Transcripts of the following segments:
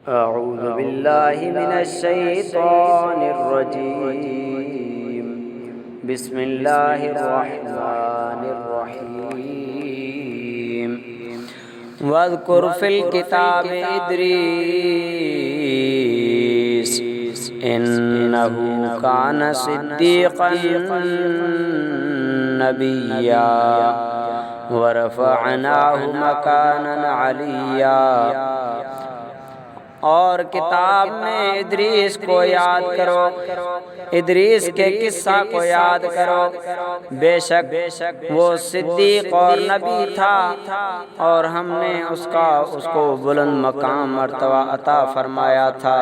اعوذ باللہ من الشیطان الرجیم بسم اللہ الرحمن الرحیم واذکر فی الکتاب ادریس انہ کان صدیقا نبیا ورفعناہ مکانا علیا۔ اور کتاب میں ادریس کو یاد کرو، ادریس کے قصہ کو یاد کرو، بے شک وہ صدیق اور نبی تھا اور ہم نے اس کو بلند مقام مرتبہ عطا فرمایا تھا۔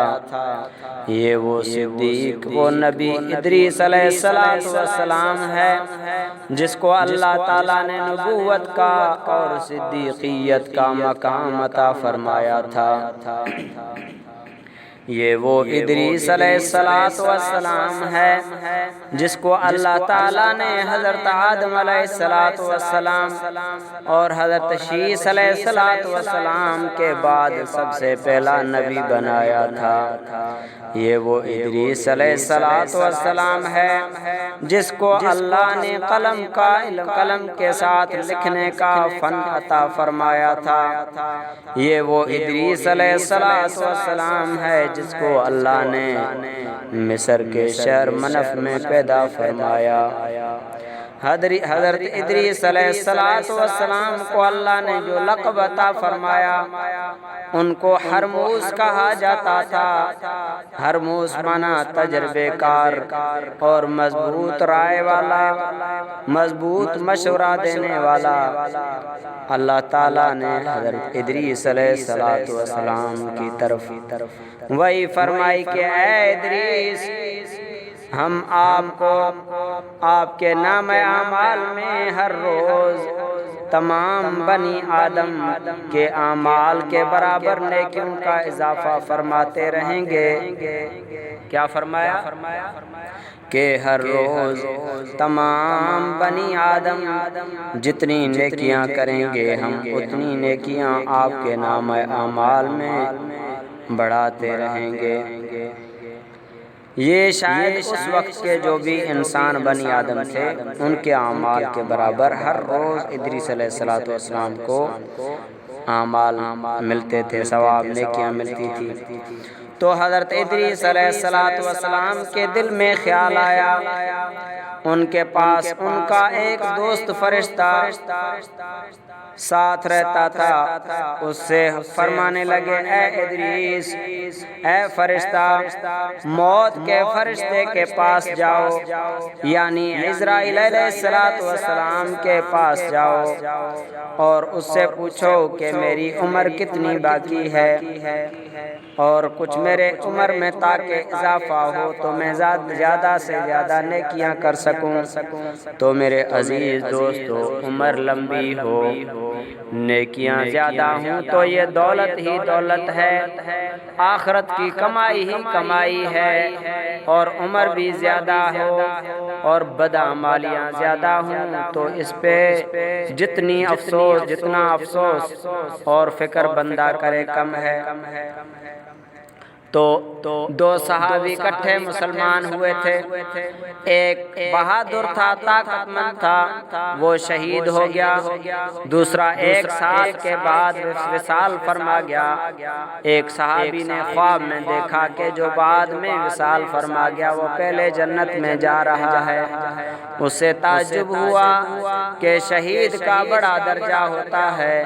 یہ وہ صدیق وہ نبی ادریس علیہ السلام ہے جس کو اللہ تعالیٰ نے نبوت کا اور صدیقیت کا مقام عطا فرمایا تھا۔ یہ وہ ادریس علیہ السلام ہے جس کو اللہ تعالیٰ نے حضرت آدم علیہ السلام اور حضرت شیس علیہ السلام کے بعد سب سے پہلا نبی بنایا تھا۔ یہ وہ ادریس علیہ السلام ہے جس کو اللہ نے قلم کے ساتھ لکھنے کا فن عطا فرمایا تھا۔ یہ وہ ادریس علیہ السلام ہے جس کو اللہ نے مصر کے شہر منف میں پیدا فرمایا۔ حضرت ادریس علیہ السلام کو اللہ نے جو لقب عطا فرمایا ان کو ہرموز کہا جاتا تھا۔ ہرموز مانا تجربے کار اور مضبوط رائے والا، مضبوط مشورہ دینے والا۔ اللہ تعالیٰ نے حضرت ادریس علیہ السلام کی طرف وہی فرمائی کہ اے ادریس، ہم آپ کو آپ کے نام اعمال میں ہر روز تمام بنی آدم کے اعمال کے برابر نیکیوں کا اضافہ فرماتے رہیں گے۔ کیا فرمایا؟ کہ ہر روز تمام بنی آدم جتنی نیکیاں کریں گے ہم اتنی نیکیاں آپ کے نام اعمال میں بڑھاتے رہیں گے۔ یہ شاید اس وقت کے جو بھی انسان بنی آدم تھے ان کے اعمال کے برابر ہر روز ادریس علیہ السلام کو اعمال ملتے تھے، ثواب نیکیاں ملتی تھی۔ تو حضرت ادریس علیہ السلام کے دل میں خیال آیا، ان کے پاس ان کا ایک دوست فرشتہ ساتھ رہتا تھا، اس سے فرمانے لگے اے ادریس، اے فرشتہ، موت کے فرشتے کے پاس جاؤ، یعنی عزرائیل علیہ السلام کے پاس جاؤ اور اس سے پوچھو کہ میری عمر کتنی باقی ہے اور کچھ میرے عمر میں تاکہ اضافہ ہو تو میں زیادہ سے زیادہ نیکیاں کر سکوں۔ تو میرے عزیز دوستو، عمر لمبی ہو، نیکیاں زیادہ ہوں تو یہ دولت ہی دولت ہے، آخرت کی کمائی ہی کمائی ہے، اور عمر بھی زیادہ ہو اور بدعمالیاں زیادہ ہوں تو اس پہ جتنا افسوس اور فکر بندہ کرے کم ہے۔ تو دو صحابی اکٹھے مسلمان ہوئے تھے، ایک بہادر تھا، طاقت مند تھا، وہ شہید ہو گیا، دوسرا 1 سال کے بعد وصال فرما گیا۔ ایک صحابی نے خواب میں دیکھا کہ جو بعد میں وصال فرما گیا وہ پہلے جنت میں جا رہا ہے۔ اسے تعجب ہوا کہ شہید کا بڑا درجہ ہوتا ہے،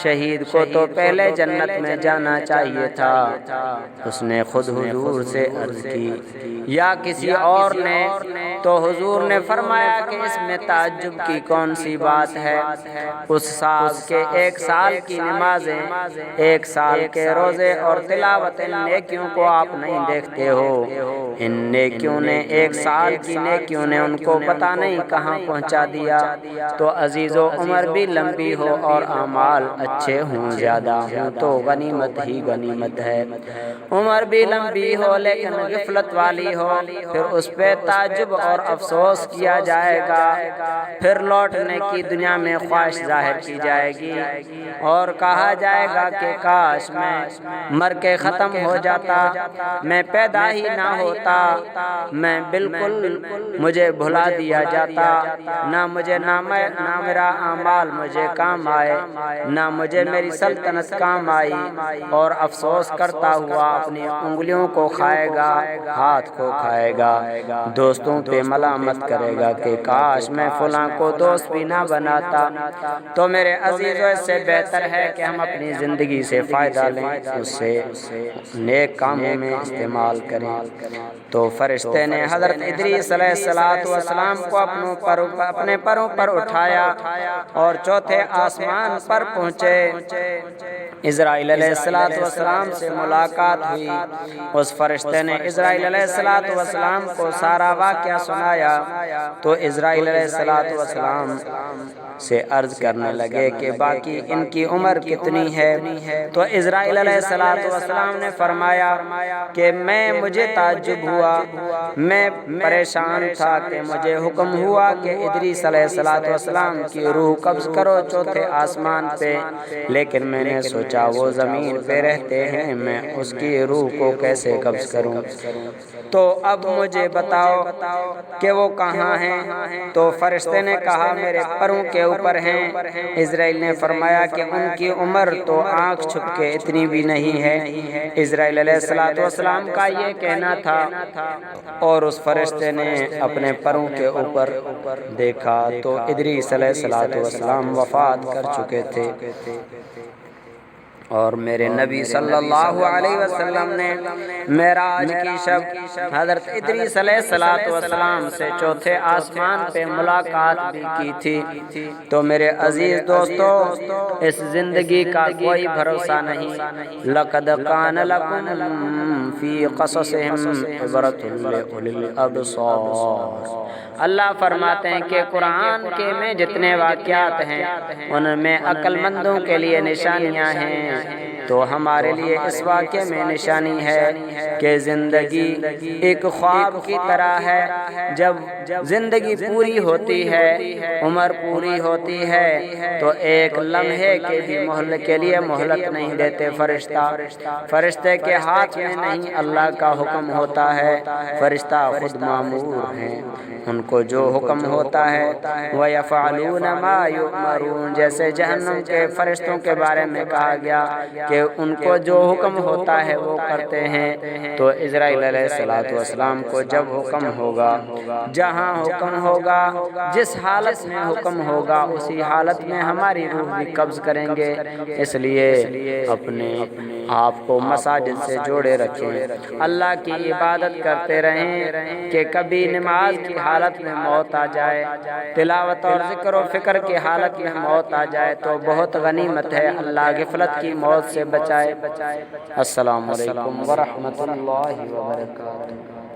شہید کو تو پہلے جنت میں جانا چاہیے تھا۔ اس نے خود حضور سے عرض کی یا کسی اور نے، تو حضور نے فرمایا کہ اس میں تعجب کی کون سی بات ہے؟ اس سال کے 1 سال کی نمازیں، 1 سال کے روزے اور تلاوت ان نیکیوں کو آپ نہیں دیکھتے ہو؟ ان نیکیوں نے 1 سال کی نیکیوں نے ان کو پتہ نہیں کہاں پہنچا دیا۔ تو عزیزو، عمر بھی لمبی ہو اور اعمال اچھے ہوں، زیادہ ہوں تو غنیمت ہی غنیمت ہے۔ عمر بھی لمبی ہو لیکن غفلت والی ہو، پھر اس پہ تعجب اور افسوس کیا جائے گا، پھر لوٹنے کی دنیا میں خواہش ظاہر کی جائے گی اور کہا جائے گا کہ کاش میں مر کے ختم ہو جاتا، میں پیدا ہی نہ ہوتا، میں بالکل مجھے بھلا دیا جاتا، نہ میرا اعمال مجھے کام آئے، نہ مجھے میری سلطنت کام آئی، اور افسوس کرتا ہوا اپنی انگلیوں کو کھائے گا، ہاتھ کو کھائے گا، دوستوں پہ ملامت کرے گا کہ کاش میں فلاں کو دوست بھی نہ بناتا۔ تو میرے عزیزوں، اس سے بہتر ہے کہ ہم اپنی زندگی سے فائدہ لیں، اس سے نیک کاموں میں استعمال کریں۔ تو فرشتے نے حضرت ادریس علیہ السلام کو اپنے پروں پر اٹھایا اور چوتھے آسمان پر پہنچے۔ اسرائیل علیہ السلام سے ملاقات ہوئی، اس فرشتے نے اسرائیل علیہ السلام کو سارا واقعہ سنایا، تو اسرائیل علیہ السلام سے عرض کرنے لگے کہ باقی ان کی عمر کتنی ہے؟ تو اسرائیل علیہ السلام نے فرمایا کہ مجھے تعجب ہوا، میں پریشان تھا کہ مجھے حکم ہوا کہ ادریس علیہ السلام کی روح قبض کرو چوتھے آسمان پہ، لیکن میں نے سوچا وہ زمین پہ رہتے ہیں، میں اس کی روح کو کیسے قبض کروں؟ تو اب مجھے بتاؤ کہ وہ کہاں ہیں؟ تو فرشتے نے کہا میرے پروں کے اوپر ہیں۔ اسرائیل نے فرمایا کہ ان کی عمر تو آنکھ چھپ کے اتنی بھی نہیں ہے۔ اسرائیل علیہ السلام کا یہ کہنا تھا، اور اس فرشتے نے اپنے پروں کے اوپر دیکھا تو ادریس علیہ السلام وفات کر چکے تھے۔ اور میرے نبی صلی اللہ علیہ وسلم نے معراج کی شب حضرت ادریس علیہ السلام سے چوتھے آسمان پہ ملاقات بھی کی تھی۔ تو میرے عزیز دوستو، اس زندگی کا کوئی بھروسہ نہیں۔ لَقَدْ كَانَ لَكُمْ فِي قَصَصِهِمْ عِبْرَةٌ لِأُولِي الْأَبْصَارِ۔ اللہ فرماتے ہیں کہ قرآن کے میں جتنے واقعات ہیں ان میں عقل مندوں کے لیے نشانیاں ہیں، تو ہمارے لیے اس واقعے میں نشانی ہے کہ زندگی ایک خواب کی طرح ہے۔ جب زندگی پوری ہوتی ہے، عمر پوری ہوتی ہے، تو ایک لمحے کے لیے مہلت نہیں دیتے فرشتے کے ہاتھ میں نہیں اللہ کا حکم ہوتا ہے، فرشتہ خود مامور ہیں، ان کو جو حکم ہوتا ہے وَيَفْعَلُونَ مَا يُؤْمَرُونَ، جیسے جہنم کے فرشتوں کے بارے میں کہا گیا کہ ان کو جو حکم ہوتا ہے وہ کرتے ہیں۔ تو اسرائیل علیہ السلام کو جب حکم ہوگا، جہاں حکم ہوگا، جس حالت میں حکم ہوگا، اسی حالت میں ہماری روح بھی قبض کریں گے۔ اس لیے اپنے آپ کو مساجد سے جوڑے رکھیں، اللہ کی عبادت کرتے رہیں کہ کبھی نماز کی حالت میں موت آ جائے، تلاوت اور ذکر و فکر کی حالت میں موت آ جائے تو بہت غنیمت ہے، اللہ غفلت کی موت سے بچائے۔ السلام علیکم ورحمۃ اللہ وبرکاتہ۔